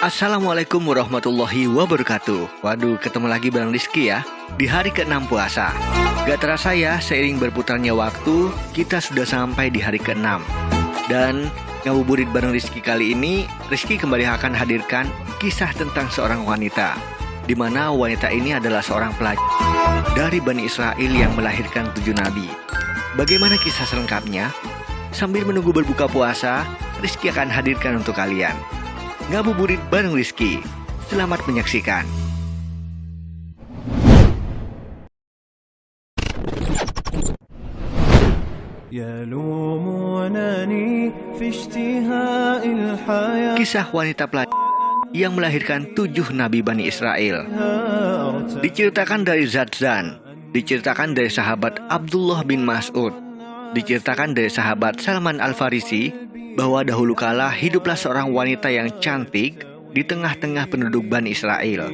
Assalamualaikum warahmatullahi wabarakatuh. Waduh, ketemu lagi bareng Rizky ya di hari ke-6 puasa. Gak terasa ya, seiring berputarnya waktu, kita sudah sampai di hari ke-6. Dan ngabuburit bareng Rizky kali ini, Rizky kembali akan hadirkan kisah tentang seorang wanita, di mana wanita ini adalah seorang pelajar dari Bani Israel yang melahirkan 7 nabi. Bagaimana kisah selengkapnya? Sambil menunggu berbuka puasa, Rizky akan hadirkan untuk kalian. Ngabuburit bareng Rizky. Selamat menyaksikan. Kisah wanita pelajar yang melahirkan 7 nabi Bani Israel. Diceritakan dari Zadzan, diceritakan dari sahabat Abdullah bin Mas'ud, diceritakan dari sahabat Salman Al-Farisi, bahwa dahulu kala hiduplah seorang wanita yang cantik di tengah-tengah penduduk Bani Israel.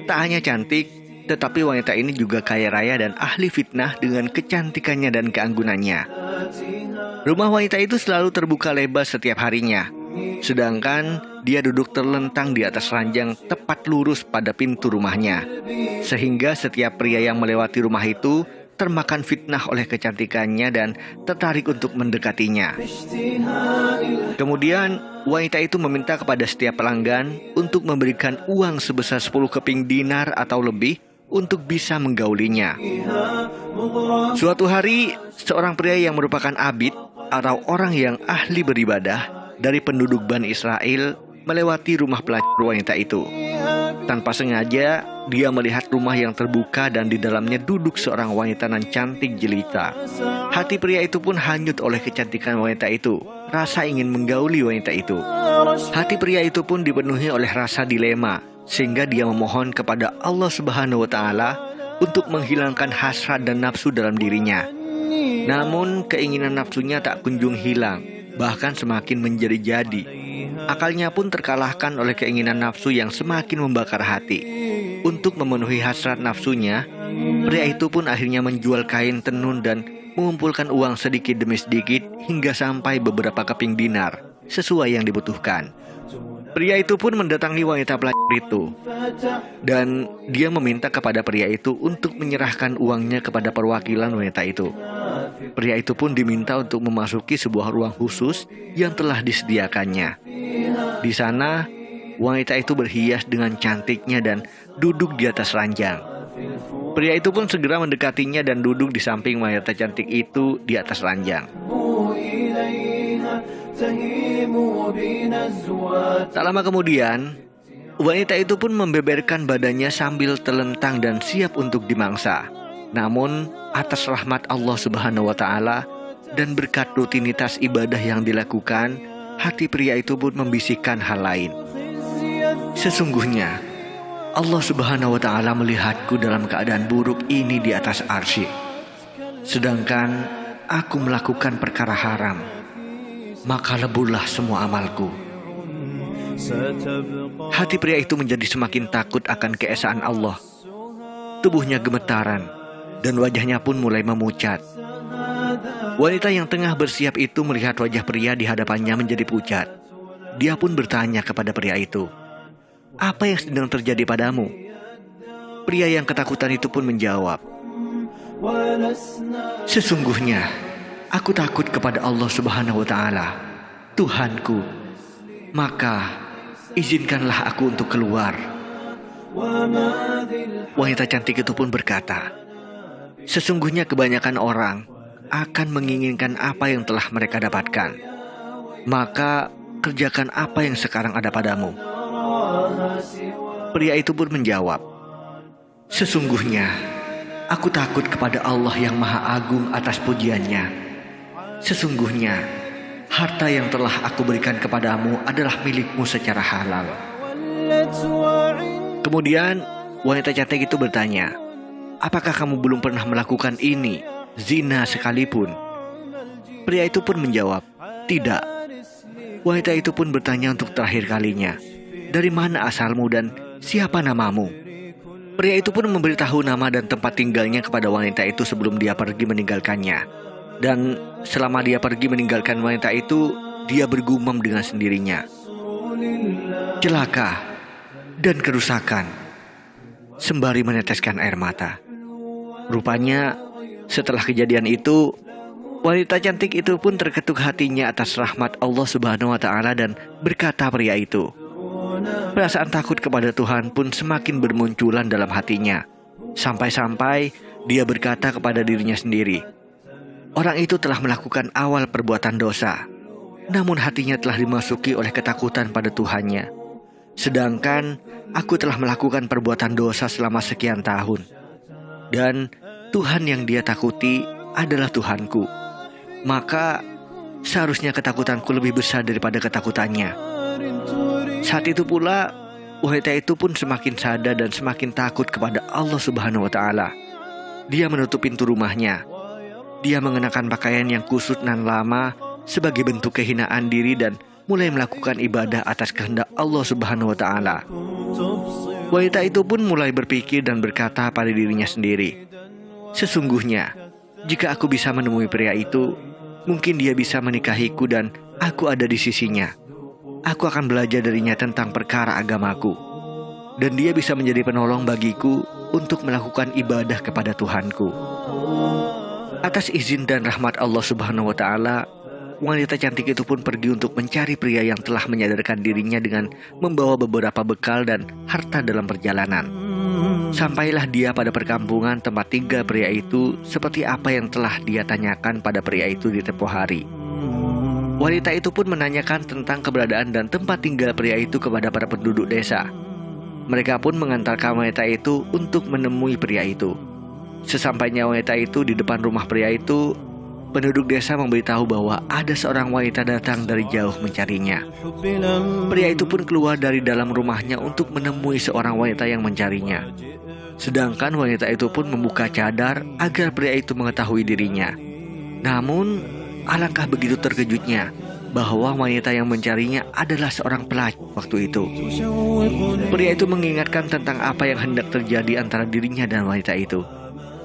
Tak hanya cantik, tetapi wanita ini juga kaya raya dan ahli fitnah dengan kecantikannya dan keanggunannya. Rumah wanita itu selalu terbuka lebar setiap harinya, sedangkan dia duduk terlentang di atas ranjang tepat lurus pada pintu rumahnya, sehingga setiap pria yang melewati rumah itu termakan fitnah oleh kecantikannya dan tertarik untuk mendekatinya. Kemudian wanita itu meminta kepada setiap pelanggan untuk memberikan uang sebesar 10 keping dinar atau lebih untuk bisa menggaulinya. Suatu hari, seorang pria yang merupakan abid atau orang yang ahli beribadah dari penduduk Bani Israel melewati rumah pelajar wanita itu. Tanpa sengaja, dia melihat rumah yang terbuka dan di dalamnya duduk seorang wanita nan cantik jelita. Hati pria itu pun hanyut oleh kecantikan wanita itu. Rasa ingin menggauli wanita itu. Hati pria itu pun dipenuhi oleh rasa dilema, sehingga dia memohon kepada Allah Subhanahu wa Ta'ala untuk menghilangkan hasrat dan nafsu dalam dirinya. Namun keinginan nafsunya tak kunjung hilang, bahkan semakin menjadi-jadi. Akalnya pun terkalahkan oleh keinginan nafsu yang semakin membakar hati. Untuk memenuhi hasrat nafsunya, pria itu pun akhirnya menjual kain tenun dan mengumpulkan uang sedikit demi sedikit hingga sampai beberapa keping dinar, sesuai yang dibutuhkan. Pria itu pun mendatangi wanita pelajar itu, dan dia meminta kepada pria itu untuk menyerahkan uangnya kepada perwakilan wanita itu. Pria itu pun diminta untuk memasuki sebuah ruang khusus yang telah disediakannya. Di sana, wanita itu berhias dengan cantiknya dan duduk di atas ranjang. Pria itu pun segera mendekatinya dan duduk di samping wanita cantik itu di atas ranjang. Tak lama kemudian, wanita itu pun membeberkan badannya sambil terlentang dan siap untuk dimangsa. Namun, atas rahmat Allah Subhanahu wa Ta'ala dan berkat rutinitas ibadah yang dilakukan, hati pria itu pun membisikkan hal lain. Sesungguhnya, Allah Subhanahu wa Ta'ala melihatku dalam keadaan buruk ini di atas arsy. Sedangkan aku melakukan perkara haram, maka leburlah semua amalku. Hati pria itu menjadi semakin takut akan keesaan Allah. Tubuhnya gemetaran dan wajahnya pun mulai memucat. Wanita yang tengah bersiap itu melihat wajah pria di hadapannya menjadi pucat. Dia pun bertanya kepada pria itu, "Apa yang sedang terjadi padamu?" Pria yang ketakutan itu pun menjawab, "Sesungguhnya aku takut kepada Allah Subhanahu wa Ta'ala, Tuhanku. Maka izinkanlah aku untuk keluar." Wanita cantik itu pun berkata, "Sesungguhnya kebanyakan orang akan menginginkan apa yang telah mereka dapatkan. Maka kerjakan apa yang sekarang ada padamu." Pria itu pun menjawab, "Sesungguhnya aku takut kepada Allah yang Maha Agung atas pujiannya. Sesungguhnya harta yang telah aku berikan kepadamu adalah milikmu secara halal." Kemudian wanita cantik itu bertanya, "Apakah kamu belum pernah melakukan ini, zina sekalipun?" Pria itu pun menjawab, "Tidak." Wanita itu pun bertanya untuk terakhir kalinya, "Dari mana asalmu dan siapa namamu?" Pria itu pun memberitahu nama dan tempat tinggalnya kepada wanita itu sebelum dia pergi meninggalkannya. Dan selama dia pergi meninggalkan wanita itu, dia bergumam dengan sendirinya, celaka, dan kerusakan, sembari meneteskan air mata. Rupanya setelah kejadian itu, wanita cantik itu pun terketuk hatinya atas rahmat Allah Subhanahu wa Ta'ala dan berkata pria itu. Perasaan takut kepada Tuhan pun semakin bermunculan dalam hatinya. Sampai-sampai dia berkata kepada dirinya sendiri, orang itu telah melakukan awal perbuatan dosa, namun hatinya telah dimasuki oleh ketakutan pada Tuhannya. Sedangkan aku telah melakukan perbuatan dosa selama sekian tahun. Dan Tuhan yang dia takuti adalah Tuhanku. Maka seharusnya ketakutanku lebih besar daripada ketakutannya. Saat itu pula wanita itu pun semakin sadar dan semakin takut kepada Allah Subhanahu wa Ta'ala. Dia menutup pintu rumahnya. Dia mengenakan pakaian yang kusut nan lama sebagai bentuk kehinaan diri dan mulai melakukan ibadah atas kehendak Allah Subhanahu wa Ta'ala. Wanita itu pun mulai berpikir dan berkata pada dirinya sendiri, sesungguhnya jika aku bisa menemui pria itu, mungkin dia bisa menikahiku dan aku ada di sisinya. Aku akan belajar darinya tentang perkara agamaku, dan dia bisa menjadi penolong bagiku untuk melakukan ibadah kepada Tuhanku. Atas izin dan rahmat Allah Subhanahu wa Ta'ala, wanita cantik itu pun pergi untuk mencari pria yang telah menyadarkan dirinya dengan membawa beberapa bekal dan harta dalam perjalanan. Sampailah dia pada perkampungan tempat tinggal pria itu seperti apa yang telah dia tanyakan pada pria itu di tempo hari. Wanita itu pun menanyakan tentang keberadaan dan tempat tinggal pria itu kepada para penduduk desa. Mereka pun mengantarkan wanita itu untuk menemui pria itu. Sesampainya wanita itu di depan rumah pria itu, penduduk desa memberitahu bahwa ada seorang wanita datang dari jauh mencarinya. Pria itu pun keluar dari dalam rumahnya untuk menemui seorang wanita yang mencarinya. Sedangkan wanita itu pun membuka cadar agar pria itu mengetahui dirinya. Namun, alangkah begitu terkejutnya bahwa wanita yang mencarinya adalah seorang pelacur waktu itu. Pria itu mengingatkan tentang apa yang hendak terjadi antara dirinya dan wanita itu.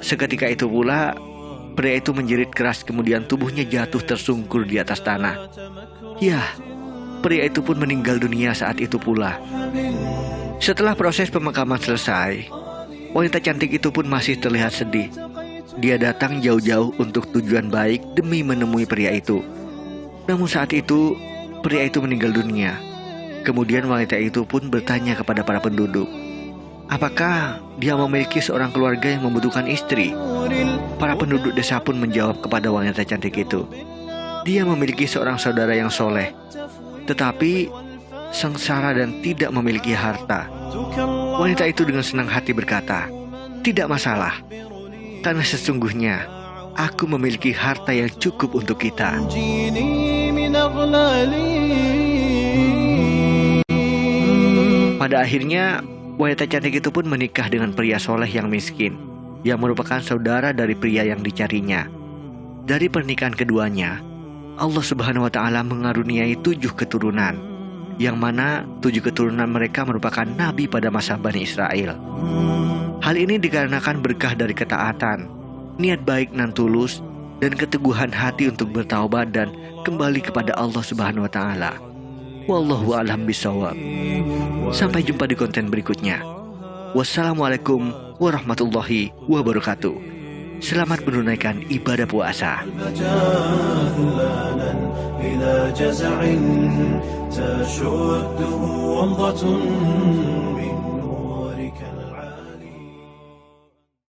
Seketika itu pula, pria itu menjerit keras kemudian tubuhnya jatuh tersungkur di atas tanah. Yah, pria itu pun meninggal dunia saat itu pula. Setelah proses pemakaman selesai, wanita cantik itu pun masih terlihat sedih. Dia datang jauh-jauh untuk tujuan baik demi menemui pria itu. Namun saat itu, pria itu meninggal dunia. Kemudian wanita itu pun bertanya kepada para penduduk, apakah dia memiliki seorang keluarga yang membutuhkan istri? Para penduduk desa pun menjawab kepada wanita cantik itu, dia memiliki seorang saudara yang soleh, tetapi sengsara dan tidak memiliki harta. Wanita itu dengan senang hati berkata, tidak masalah, karena sesungguhnya aku memiliki harta yang cukup untuk kita. Pada akhirnya, wanita cantik itu pun menikah dengan pria soleh yang miskin, yang merupakan saudara dari pria yang dicarinya. Dari pernikahan keduanya, Allah Subhanahu wa Ta'ala mengaruniai 7 keturunan, yang mana 7 keturunan mereka merupakan nabi pada masa Bani Israel. Hal ini dikarenakan berkah dari ketaatan, niat baik nan tulus, dan keteguhan hati untuk bertaubat dan kembali kepada Allah Subhanahu wa Ta'ala. Wallahu a'lam bishawab. Sampai jumpa di konten berikutnya. Wassalamualaikum warahmatullahi wabarakatuh. Selamat menunaikan ibadah puasa. إلى جزع تشده ومضة